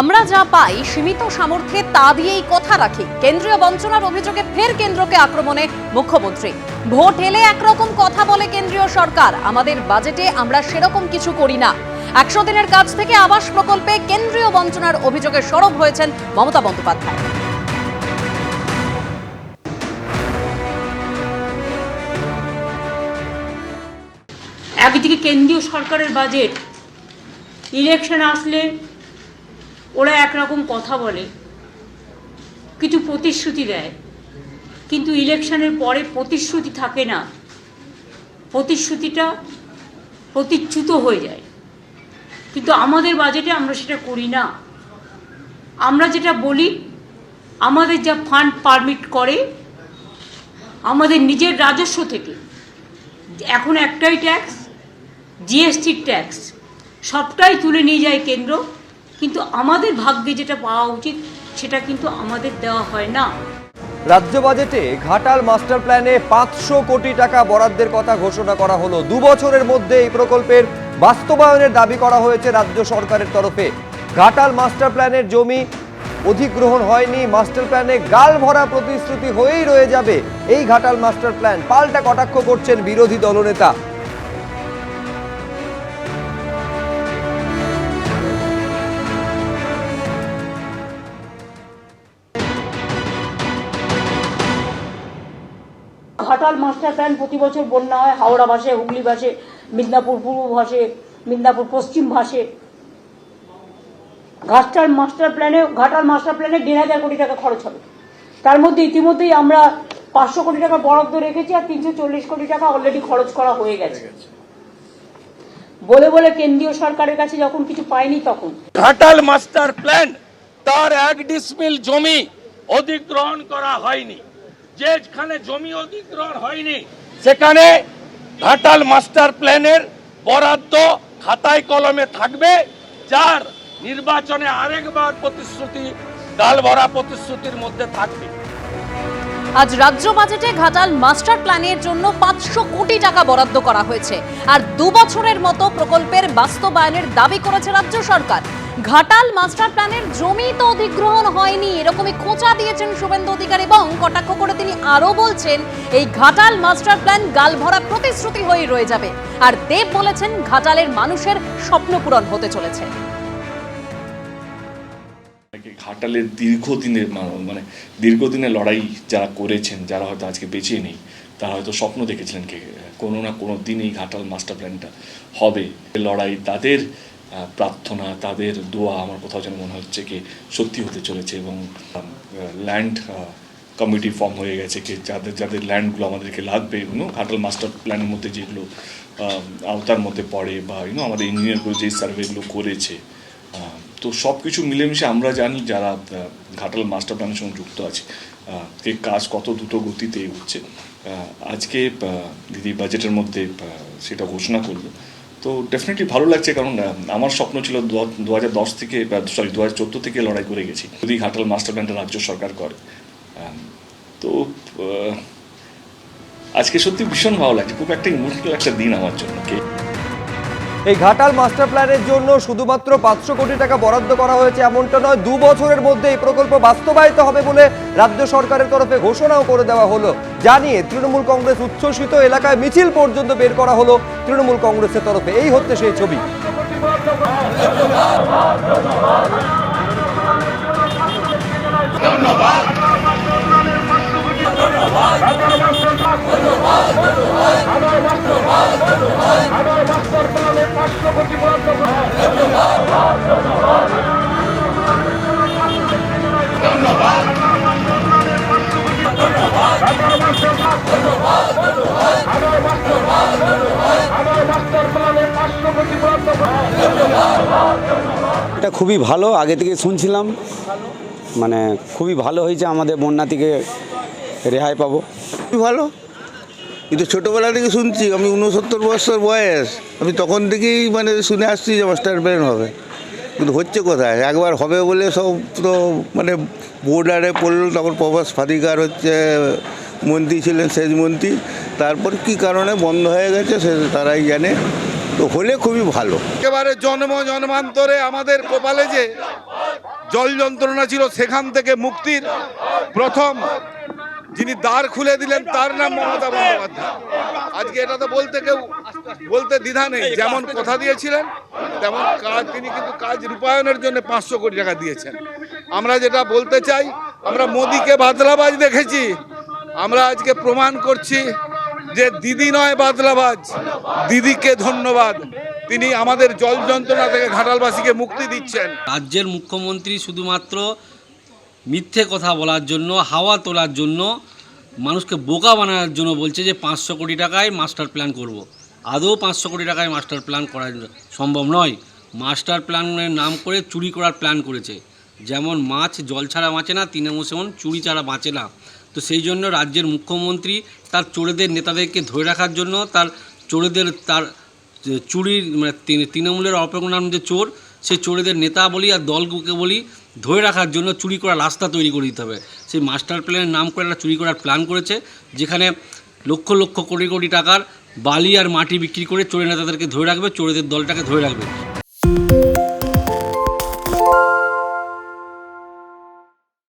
আমরা যা পাই সীমিত সামর্থ্যে তা দিয়েই কথা রাখি। কেন্দ্রীয় বঞ্চনার অভিযোগে ফের কেন্দ্রকে আক্রমণে মুখ্যমন্ত্রী। ভোট এলে একরকম কথা বলে কেন্দ্রীয় সরকার, আমাদের বাজেটে আমরা সেরকম কিছু করি না। 100 দিনের কাজ থেকে আবাস প্রকল্পে কেন্দ্রীয় বঞ্চনার অভিযোগে সরব হয়েছেন মমতা বন্দ্যোপাধ্যায়। একদিকে কেন্দ্রীয় সরকারের বাজেট, ইলেকশন আসলে ওরা একরকম কথা বলে, কিছু প্রতিশ্রুতি দেয়, কিন্তু ইলেকশনের পরে প্রতিশ্রুতি থাকে না, প্রতিশ্রুতিটা প্রতিচ্যুত হয়ে যায়। কিন্তু আমাদের বাজেটে আমরা সেটা করি না। আমরা যেটা বলি, আমাদের যা ফান্ড পারমিট করে আমাদের নিজের রাজস্ব থেকে, এখন একটাই ট্যাক্স, জিএসটির ট্যাক্স, সবটাই তুলে নিয়ে যায় কেন্দ্র, কিন্তু আমাদের ভাগ্যে যেটা পাওয়া উচিত সেটা কিন্তু আমাদের দেওয়া হয় না। রাজ্য বাজেটে ঘাটাল মাস্টার প্ল্যানে 500 কোটি টাকা বরাদ্দের কথা ঘোষণা করা হলো। 2 বছরের মধ্যে এই প্রকল্পের বাস্তবায়নের দাবি করা হয়েছে রাজ্য সরকারের তরফে। ঘাটাল মাস্টার প্ল্যানের জমি অধিগ্রহণ হয়নি, মাস্টার প্ল্যানে গাল ভরা প্রতিশ্রুতি হয়েই রয়ে যাবে এই ঘাটাল মাস্টার প্ল্যান। পাল্টা কটাক্ষ করছেন বিরোধী দলনেতা। ঘাটাল মাস্টার প্ল্যান প্রতি বছর বন্যা হয়, হাওড়া ভাসে, হুগলি ভাসে, মিদনাপুর পূর্ব ভাসে, মিদনাপুর পশ্চিম ভাসে। ঘাটাল মাস্টার প্ল্যানে 1,500 কোটি টাকা খরচ হবে। তার মধ্যে ইতিমধ্যেই আমরা 500 কোটি টাকা বরাদ্দ রেখেছি, আর 340 কোটি টাকা অলরেডি খরচ করা হয়ে গেছে। বলে বলে কেন্দ্রীয় সরকারের কাছে যখন কিছু পায়নি, তখন ঘাটাল মাস্টার প্ল্যান তার 1 ডিসমিল জমি অধিগ্রহণ করা হয়নি। যেখানে জমি অধিগ্রহণ হয়নি সেখানে ঘাটাল মাস্টার প্ল্যানের বরাদ্দ খাতায় কলমে থাকবে, যার নির্বাচনে আরেকবার প্রতিশ্রুতি, গাল ভরা প্রতিশ্রুতির মধ্যে থাকবে। আজ রাজ্য বাজেটে ঘাটাল মাস্টার প্ল্যানের জন্য 500 কোটি টাকা বরাদ্দ করা হয়েছে, আর 2 বছরের মতো প্রকল্পের বাস্তবায়নের দাবি করেছে রাজ্য সরকার। ঘাটাল মাস্টার প্ল্যানের জমি তো অধিগ্রহণ হয়নি, এরকমই খোঁচা দিয়েছেন শুভেন্দু অধিকারী, এবং কটাক্ষ করে তিনি আরো বলছেন এই ঘাটাল মাস্টার প্ল্যান গাল ভরা প্রতিশ্রুতি হয়ে রয়ে যাবে। আর দেব বলেছেন ঘাটালের মানুষের স্বপ্ন পূরণ হতে চলেছে। ঘাটালের দীর্ঘদিনের লড়াই যারা করেছেন, যারা হয়তো আজকে বেঁচে নেই, তারা হয়তো স্বপ্ন দেখেছিলেন কোনো না কোনো দিন এই ঘাটাল মাস্টার প্ল্যানটা হবে। লড়াই, তাদের প্রার্থনা, তাদের দোয়া আমার কোথাও যেন মনে হচ্ছে কি সত্যি হতে চলেছে। এবং ল্যান্ড কমিটি ফর্ম হয়ে গেছে, যাদের ল্যান্ডগুলো আমাদেরকে লাগবে, ঘাটাল মাস্টার প্ল্যানের মধ্যে যেগুলো আওতার মধ্যে পড়ে, বা আমাদের ইঞ্জিনিয়ারগুলো যে সার্ভেগুলো করেছে, তো সব কিছু মিলেমিশে আমরা জানি যারা ঘাটাল মাস্টার প্ল্যানের সঙ্গে যুক্ত আছে কাজ কত দ্রুত গতিতে এগোচ্ছে। আজকে দিদি বাজেটের মধ্যে সেটা ঘোষণা করলো, তো ডেফিনেটলি ভালো লাগছে। কারণ আমার স্বপ্ন ছিল 2014 থেকে লড়াই করে গেছি, যদি ঘাটাল মাস্টার প্ল্যানটা রাজ্য সরকার করে। তো আজকে সত্যি ভীষণ ভালো লাগছে, খুব একটা ইমোশনাল একটা দিন আমার জন্য। এই ঘাটাল মাস্টার প্ল্যানের জন্য শুধুমাত্র 500 কোটি টাকা বরাদ্দ করা হয়েছে এমনটা নয়, 2 বছরের মধ্যে এই প্রকল্প বাস্তবায়িত হবে বলে রাজ্য সরকারের তরফে ঘোষণাও করে দেওয়া হলো। জানিয়ে তৃণমূল কংগ্রেস উচ্ছ্বসিত, এলাকায় মিছিল পর্যন্ত বের করা হলো তৃণমূল কংগ্রেসের তরফে। এই হচ্ছে সেই ছবি। এটা খুবই ভালো, আগে থেকে শুনছিলাম, মানে খুবই ভালো হয়েছে, আমাদের বন্যা থেকে রেহাই পাবো। খুবই ভালো, কিন্তু ছোটোবেলা থেকে শুনছি, আমি 69 বছর বয়স, আমি তখন থেকেই শুনে আসছি যে মাস্টার প্ল্যান হবে, কিন্তু হচ্ছে কোথায়? একবার হবে বলে সব তো বোর্ডারে পড়লো, তখন প্রভাস ফাদিকার মন্ত্রী ছিলেন, সেচ মন্ত্রী, তারপর কি কারণে বন্ধ হয়ে গেছে সে তারাই জানে। তো হলে খুবই ভালো। একেবারে জন্মান্তরে আমাদের কপালে যে জল যন্ত্রণা ছিল সেখান থেকে মুক্তির প্রথম যিনি দ্বার খুলে দিলেন তার নাম মমতা বন্দ্যোপাধ্যায়। আজকে এটা তো বলতে দ্বিধা নেই, যেমন কথা দিয়েছিলেন তেমন কাজ, তিনি কিন্তু কাজ রূপায়ণের জন্য 500 কোটি টাকা দিয়েছেন। আমরা যেটা বলতে চাই, আমরা মোদিকে বাদলাবাজ দেখেছি, আমরা আজকে প্রমাণ করছি যে দিদি নয় বাদলাবাজ, দিদিকে ধন্যবাদ, তিনি আমাদের জল যন্ত্রণা থেকে ঘাটালবাসীকে মুক্তি দিচ্ছেন। রাজ্যের মুখ্যমন্ত্রী শুধুমাত্র মিথ্যে কথা বলার জন্য, হাওয়া তোলার জন্য, মানুষকে বোকা বানানোর জন্য বলছে যে 500 কোটি টাকায় মাস্টার প্ল্যান করব। আদৌ 500 কোটি টাকায় মাস্টার প্ল্যান করা সম্ভব নয়। মাস্টার প্ল্যানের নাম করে চুরি করার প্ল্যান করেছে। যেমন মাছ জল ছাড়া বাঁচে না, তৃণমূল সেমন চুরি ছাড়া বাঁচে না। তো সেই জন্য রাজ্যের মুখ্যমন্ত্রী তার চোরেদের নেতাদেরকে ধরে রাখার জন্য, তার চোরেদের, তার চুরির মানে তৃণমূলের অপরাধ যে চোর, সেই চোরেদের নেতা বলি আর দলকে বলি ধরে রাখার জন্য চুরি করার রাস্তা তৈরি করে দিতে হবে। সেই মাস্টার প্ল্যানের নাম করে একটা চুরি করার প্ল্যান করেছে, যেখানে লক্ষ লক্ষ কোটি কোটি টাকার বালি আর মাটি বিক্রি করে চোরের নেতাদেরকে ধরে রাখবে, চোরেদের দলটাকে ধরে রাখবে।